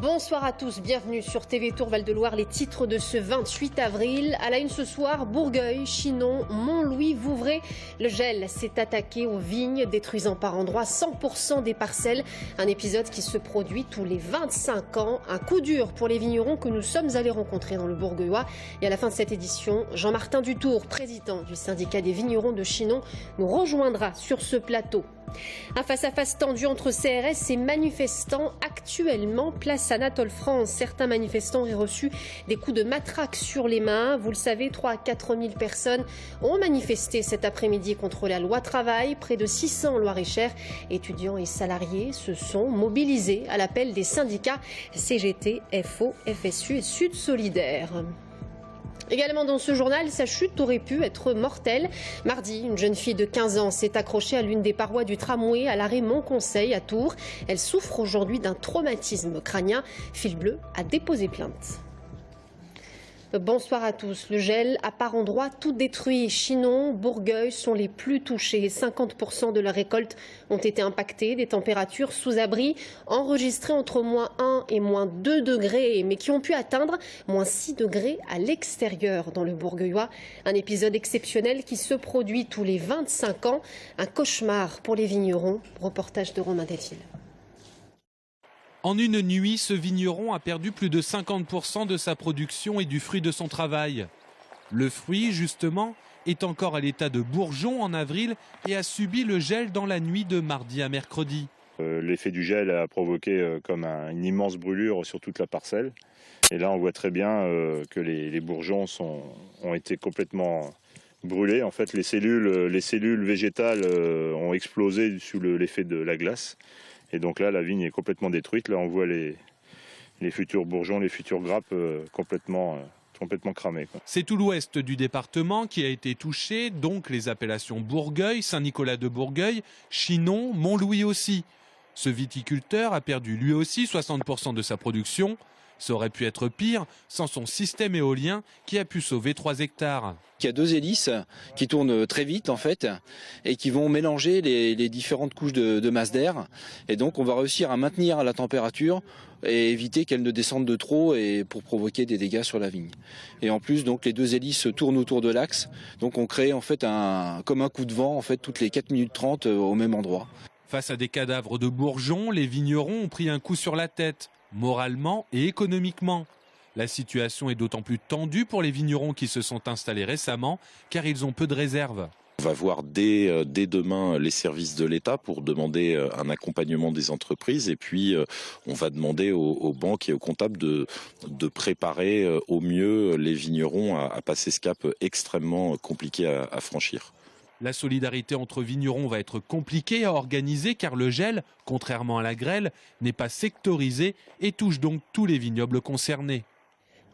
Bonsoir à tous, bienvenue sur TV Tour Val-de-Loire, les titres de ce 28 avril. À la une ce soir, Bourgueil, Chinon, Montlouis-Vouvray. Le gel s'est attaqué aux vignes, détruisant par endroits 100% des parcelles. Un épisode qui se produit tous les 25 ans. Un coup dur pour les vignerons que nous sommes allés rencontrer dans le Bourgueillois. Et à la fin de cette édition, Jean-Martin Dutour, président du syndicat des vignerons de Chinon, nous rejoindra sur ce plateau. Un face-à-face tendu entre CRS et manifestants actuellement place Anatole France. Certains manifestants auraient reçu des coups de matraque sur les mains. Vous le savez, 3 à 4 000 personnes ont manifesté cet après-midi contre la loi travail. Près de 600 Loir-et-Cher, étudiants et salariés se sont mobilisés à l'appel des syndicats CGT, FO, FSU et Sud Solidaire. Également dans ce journal, sa chute aurait pu être mortelle. Mardi, une jeune fille de 15 ans s'est accrochée à l'une des parois du tramway à l'arrêt Montconseil à Tours. Elle souffre aujourd'hui d'un traumatisme crânien. Fil Bleu a déposé plainte. Bonsoir à tous. Le gel a par endroits tout détruit. Chinon, Bourgueil sont les plus touchés. 50% de la récolte ont été impactés. Des températures sous abri enregistrées entre -1 et -2 degrés, mais qui ont pu atteindre -6 degrés à l'extérieur dans le Bourgueillois. Un épisode exceptionnel qui se produit tous les 25 ans. Un cauchemar pour les vignerons. Reportage de Romain Delphine. En une nuit, ce vigneron a perdu plus de 50% de sa production et du fruit de son travail. Le fruit, justement, est encore à l'état de bourgeon en avril et a subi le gel dans la nuit de mardi à mercredi. L'effet du gel a provoqué comme une immense brûlure sur toute la parcelle. Et là, on voit très bien que les bourgeons ont été complètement brûlés. En fait, les cellules végétales ont explosé sous l'effet de la glace. Et donc là, la vigne est complètement détruite. Là, on voit les futurs bourgeons, les futures grappes complètement cramées. C'est tout l'ouest du département qui a été touché, donc les appellations Bourgueil, Saint-Nicolas de Bourgueil, Chinon, Montlouis aussi. Ce viticulteur a perdu lui aussi 60% de sa production. Ça aurait pu être pire sans son système éolien qui a pu sauver 3 hectares. Il y a 2 hélices qui tournent très vite en fait et qui vont mélanger les différentes couches de masse d'air. Et donc on va réussir à maintenir la température et éviter qu'elle ne descende de trop et pour provoquer des dégâts sur la vigne. Et en plus donc les 2 hélices tournent autour de l'axe. Donc on crée en fait comme un coup de vent en fait toutes les 4 minutes 30 au même endroit. Face à des cadavres de bourgeons, les vignerons ont pris un coup sur la tête, moralement et économiquement. La situation est d'autant plus tendue pour les vignerons qui se sont installés récemment, car ils ont peu de réserves. On va voir dès demain les services de l'État pour demander un accompagnement des entreprises et puis on va demander aux banques et aux comptables de préparer au mieux les vignerons à passer ce cap extrêmement compliqué à franchir. La solidarité entre vignerons va être compliquée à organiser car le gel, contrairement à la grêle, n'est pas sectorisé et touche donc tous les vignobles concernés.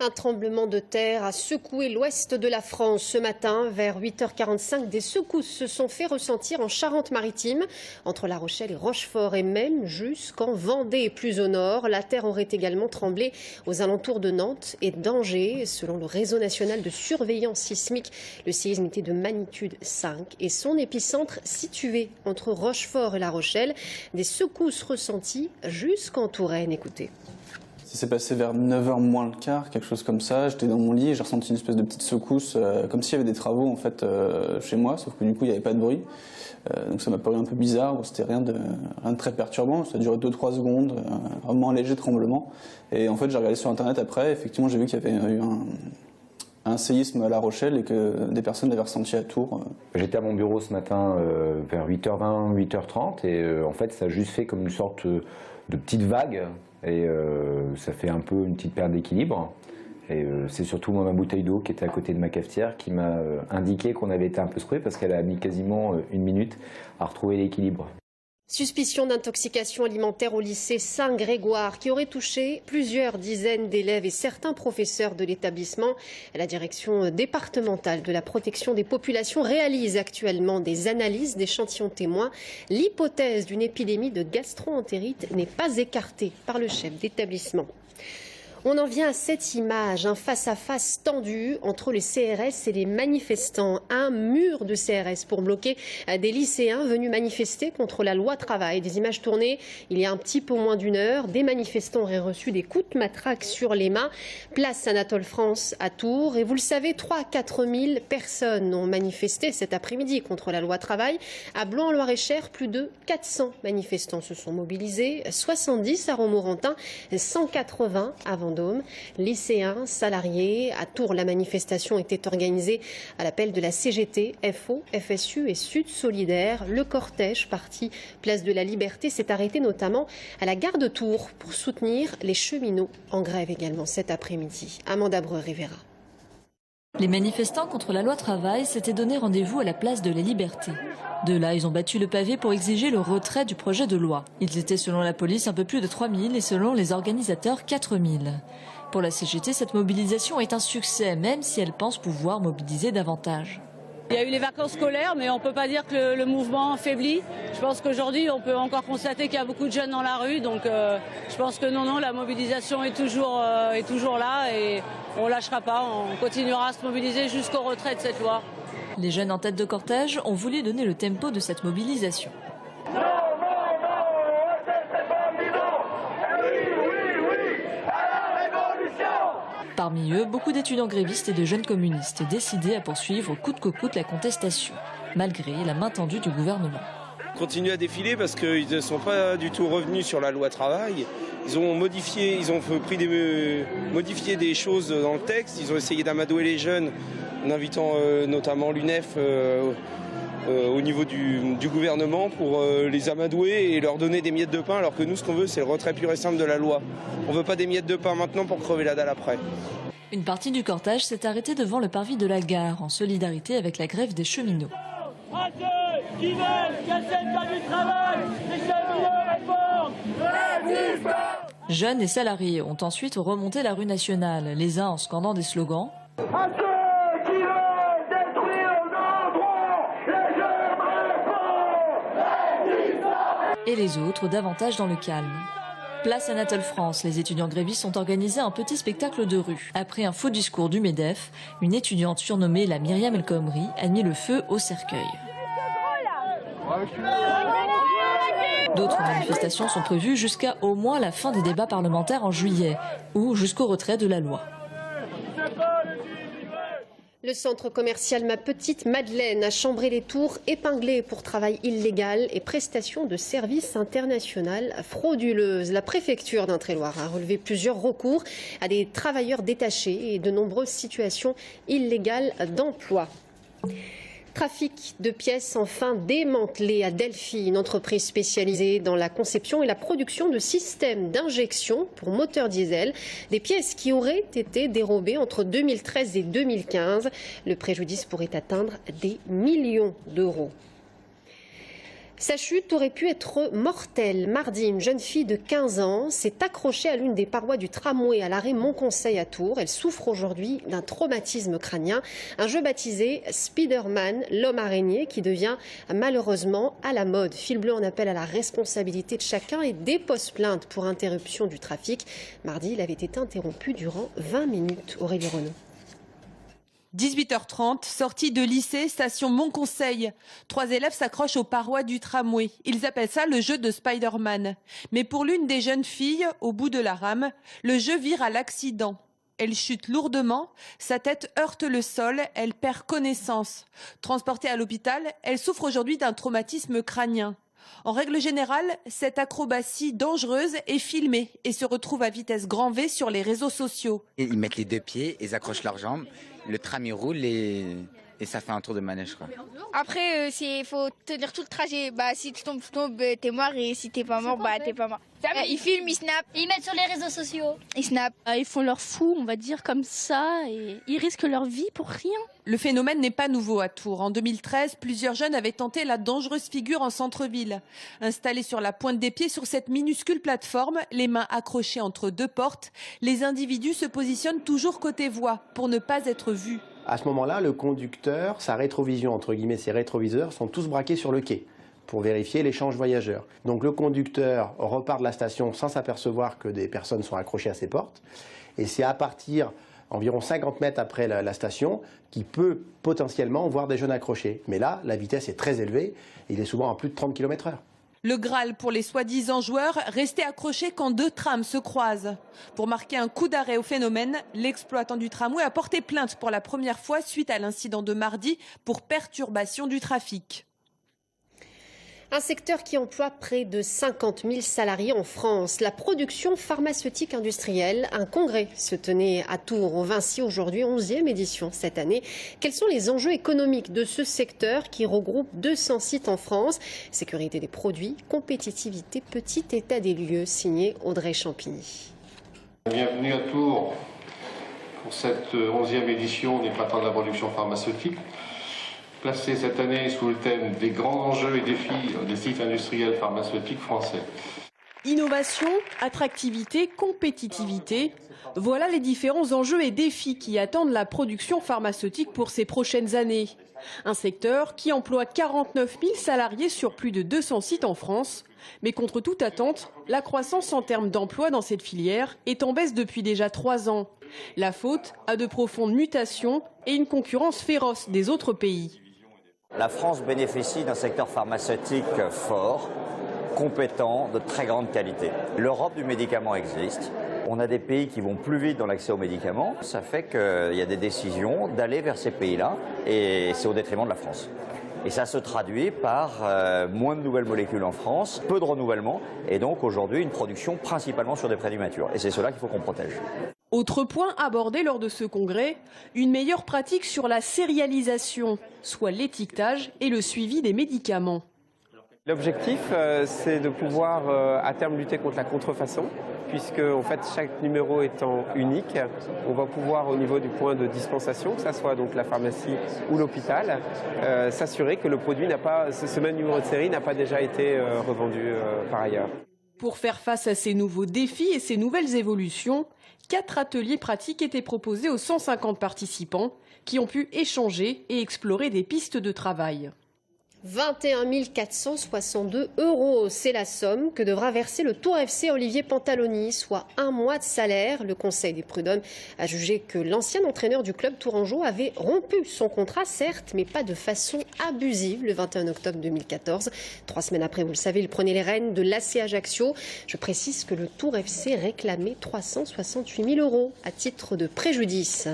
Un tremblement de terre a secoué l'ouest de la France ce matin. Vers 8h45, des secousses se sont fait ressentir en Charente-Maritime, entre La Rochelle et Rochefort, et même jusqu'en Vendée, plus au nord. La terre aurait également tremblé aux alentours de Nantes et d'Angers. Selon le réseau national de surveillance sismique, le séisme était de magnitude 5 et son épicentre situé entre Rochefort et La Rochelle. Des secousses ressenties jusqu'en Touraine. Écoutez. Ça s'est passé vers 9h moins le quart, quelque chose comme ça. J'étais dans mon lit et j'ai ressenti une espèce de petite secousse, comme s'il y avait des travaux en fait chez moi, sauf que du coup il n'y avait pas de bruit. Donc ça m'a paru un peu bizarre, c'était rien de très perturbant. Ça a duré 2-3 secondes, vraiment un léger tremblement. Et en fait j'ai regardé sur internet après, effectivement j'ai vu qu'il y avait eu un séisme à La Rochelle et que des personnes l'avaient ressenti à Tours. J'étais à mon bureau ce matin vers 8h20, 8h30 et en fait ça a juste fait comme une sorte de petite vague. Et ça fait un peu une petite perte d'équilibre. Et c'est surtout moi, ma bouteille d'eau qui était à côté de ma cafetière qui m'a indiqué qu'on avait été un peu secoué parce qu'elle a mis quasiment 1 minute à retrouver l'équilibre. Suspicion d'intoxication alimentaire au lycée Saint-Grégoire qui aurait touché plusieurs dizaines d'élèves et certains professeurs de l'établissement. La direction départementale de la protection des populations réalise actuellement des analyses d'échantillons témoins. L'hypothèse d'une épidémie de gastro-entérite n'est pas écartée par le chef d'établissement. On en vient à cette image, un face-à-face tendu entre les CRS et les manifestants. Un mur de CRS pour bloquer des lycéens venus manifester contre la loi travail. Des images tournées il y a un petit peu moins d'une heure. Des manifestants auraient reçu des coups de matraque sur les mains. Place Anatole France à Tours. Et vous le savez, 3 à 4 000 personnes ont manifesté cet après-midi contre la loi travail. À Blanc-en-Loir-et-Cher, plus de 400 manifestants se sont mobilisés. 70 à Romorantin, 180 à Vendôme. Lycéens, salariés. À Tours, la manifestation était organisée à l'appel de la CGT, FO, FSU et Sud Solidaire. Le cortège parti place de la Liberté s'est arrêté notamment à la gare de Tours pour soutenir les cheminots en grève également cet après-midi. Amanda Breu-Rivera. Les manifestants contre la loi travail s'étaient donné rendez-vous à la place de la Liberté. De là, ils ont battu le pavé pour exiger le retrait du projet de loi. Ils étaient selon la police un peu plus de 3 000 et selon les organisateurs 4 000. Pour la CGT, cette mobilisation est un succès, même si elle pense pouvoir mobiliser davantage. Il y a eu les vacances scolaires, mais on ne peut pas dire que le mouvement faiblit. Je pense qu'aujourd'hui, on peut encore constater qu'il y a beaucoup de jeunes dans la rue. Donc je pense que non, la mobilisation est toujours là et on ne lâchera pas. On continuera à se mobiliser jusqu'au retrait de cette loi. Les jeunes en tête de cortège ont voulu donner le tempo de cette mobilisation. Parmi eux, beaucoup d'étudiants grévistes et de jeunes communistes décidés à poursuivre coûte que coûte la contestation, malgré la main tendue du gouvernement. Continuent à défiler parce qu'ils ne sont pas du tout revenus sur la loi travail. Ils ont modifié des choses dans le texte. Ils ont essayé d'amadouer les jeunes en invitant notamment l'UNEF au niveau du gouvernement pour les amadouer et leur donner des miettes de pain, alors que nous, ce qu'on veut, c'est le retrait pur et simple de la loi. On ne veut pas des miettes de pain maintenant pour crever la dalle après. Une partie du cortège s'est arrêtée devant le parvis de la gare, en solidarité avec la grève des cheminots. À ceux qui veulent casser le droit du travail, les cheminots répondent. Jeunes et salariés ont ensuite remonté la rue nationale, les uns en scandant des slogans. À ceux qui veulent détruire nos droits, les jeunes répondent. Et les autres davantage dans le calme. Place Anatole France, les étudiants grévistes ont organisé un petit spectacle de rue. Après un faux discours du MEDEF, une étudiante surnommée la Myriam El Khomri a mis le feu au cercueil. D'autres manifestations sont prévues jusqu'à au moins la fin des débats parlementaires en juillet ou jusqu'au retrait de la loi. Le centre commercial Ma Petite Madeleine a Chambray-les-Tours épinglé pour travail illégal et prestations de services internationales frauduleuses. La préfecture d'Indre-et-Loire a relevé plusieurs recours à des travailleurs détachés et de nombreuses situations illégales d'emploi. Trafic de pièces enfin démantelé à Delphi, une entreprise spécialisée dans la conception et la production de systèmes d'injection pour moteurs diesel. Des pièces qui auraient été dérobées entre 2013 et 2015. Le préjudice pourrait atteindre des millions d'euros. Sa chute aurait pu être mortelle. Mardi, une jeune fille de 15 ans s'est accrochée à l'une des parois du tramway à l'arrêt Montconseil à Tours. Elle souffre aujourd'hui d'un traumatisme crânien. Un jeu baptisé Spider-Man, l'homme araignée, qui devient malheureusement à la mode. Fil Bleu en appelle à la responsabilité de chacun et dépose plainte pour interruption du trafic. Mardi, il avait été interrompu durant 20 minutes. Aurélie Renaud. 18h30, sortie de lycée, station Montconseil. 3 élèves s'accrochent aux parois du tramway. Ils appellent ça le jeu de Spider-Man. Mais pour l'une des jeunes filles, au bout de la rame, le jeu vire à l'accident. Elle chute lourdement, sa tête heurte le sol, elle perd connaissance. Transportée à l'hôpital, elle souffre aujourd'hui d'un traumatisme crânien. En règle générale, cette acrobatie dangereuse est filmée et se retrouve à vitesse grand V sur les réseaux sociaux. Ils mettent les 2 pieds, ils accrochent leurs jambes, le tram il roule et ça fait un tour de manège, quoi. Après, il faut tenir tout le trajet. Si tu tombes, t'es mort, et si t'es pas mort, t'es pas mort. Ils filment, ils snap. Ils mettent sur les réseaux sociaux. Ils snap. Ils font leur fou, on va dire comme ça, et ils risquent leur vie pour rien. Le phénomène n'est pas nouveau à Tours. En 2013, plusieurs jeunes avaient tenté la dangereuse figure en centre-ville. Installés sur la pointe des pieds sur cette minuscule plateforme, les mains accrochées entre 2 portes, les individus se positionnent toujours côté voie pour ne pas être vus. À ce moment-là, le conducteur, sa rétrovision, entre guillemets, ses rétroviseurs sont tous braqués sur le quai pour vérifier l'échange voyageurs. Donc le conducteur repart de la station sans s'apercevoir que des personnes sont accrochées à ses portes. Et c'est à partir environ 50 mètres après la station qu'il peut potentiellement voir des jeunes accrochés. Mais là, la vitesse est très élevée. Il est souvent à plus de 30 km/h. Le Graal pour les soi-disant joueurs, restés accrochés quand 2 trams se croisent. Pour marquer un coup d'arrêt au phénomène, l'exploitant du tramway a porté plainte pour la première fois suite à l'incident de mardi pour perturbation du trafic. Un secteur qui emploie près de 50 000 salariés en France, la production pharmaceutique industrielle. Un congrès se tenait à Tours, au Vinci, aujourd'hui, 11e édition cette année. Quels sont les enjeux économiques de ce secteur qui regroupe 200 sites en France? Sécurité des produits, compétitivité, petit état des lieux, signé Audrey Champigny. Bienvenue à Tours pour cette 11e édition des Printemps de la production pharmaceutique. Placé cette année sous le thème des grands enjeux et défis des sites industriels pharmaceutiques français. Innovation, attractivité, compétitivité, voilà les différents enjeux et défis qui attendent la production pharmaceutique pour ces prochaines années. Un secteur qui emploie 49 000 salariés sur plus de 200 sites en France. Mais contre toute attente, la croissance en termes d'emploi dans cette filière est en baisse depuis déjà 3 ans. La faute à de profondes mutations et une concurrence féroce des autres pays. La France bénéficie d'un secteur pharmaceutique fort, compétent, de très grande qualité. L'Europe du médicament existe. On a des pays qui vont plus vite dans l'accès aux médicaments. Ça fait qu'il y a des décisions d'aller vers ces pays-là et c'est au détriment de la France. Et ça se traduit par moins de nouvelles molécules en France, peu de renouvellement et donc aujourd'hui une production principalement sur des produits matures. Et c'est cela qu'il faut qu'on protège. Autre point abordé lors de ce congrès, une meilleure pratique sur la sérialisation, soit l'étiquetage et le suivi des médicaments. L'objectif, c'est de pouvoir à terme lutter contre la contrefaçon, puisque en fait, chaque numéro étant unique, on va pouvoir au niveau du point de dispensation, que ce soit donc la pharmacie ou l'hôpital, s'assurer que le produit n'a pas, ce même numéro de série n'a pas déjà été revendu par ailleurs. Pour faire face à ces nouveaux défis et ces nouvelles évolutions, 4 ateliers pratiques étaient proposés aux 150 participants qui ont pu échanger et explorer des pistes de travail. 21 462 €, c'est la somme que devra verser le Tours FC Olivier Pantaloni, soit 1 mois de salaire. Le Conseil des prud'hommes a jugé que l'ancien entraîneur du club tourangeau avait rompu son contrat, certes, mais pas de façon abusive, le 21 octobre 2014. 3 semaines après, vous le savez, il prenait les rênes de l'AC Ajaccio. Je précise que le Tours FC réclamait 368 000 € à titre de préjudice.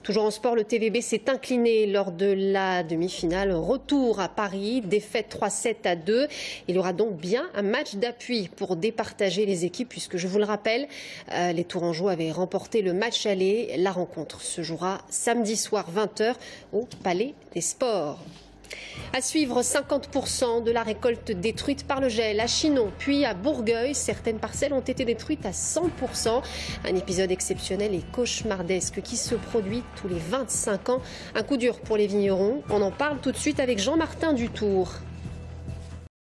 Toujours en sport, le TVB s'est incliné lors de la demi-finale retour à Paris, défaite 3-7-2. Il y aura donc bien un match d'appui pour départager les équipes puisque, je vous le rappelle, les Tourangeaux avaient remporté le match aller. La rencontre se jouera samedi soir 20h au Palais des Sports. À suivre, 50% de la récolte détruite par le gel à Chinon, puis à Bourgueil. Certaines parcelles ont été détruites à 100%. Un épisode exceptionnel et cauchemardesque qui se produit tous les 25 ans. Un coup dur pour les vignerons. On en parle tout de suite avec Jean-Martin Dutour.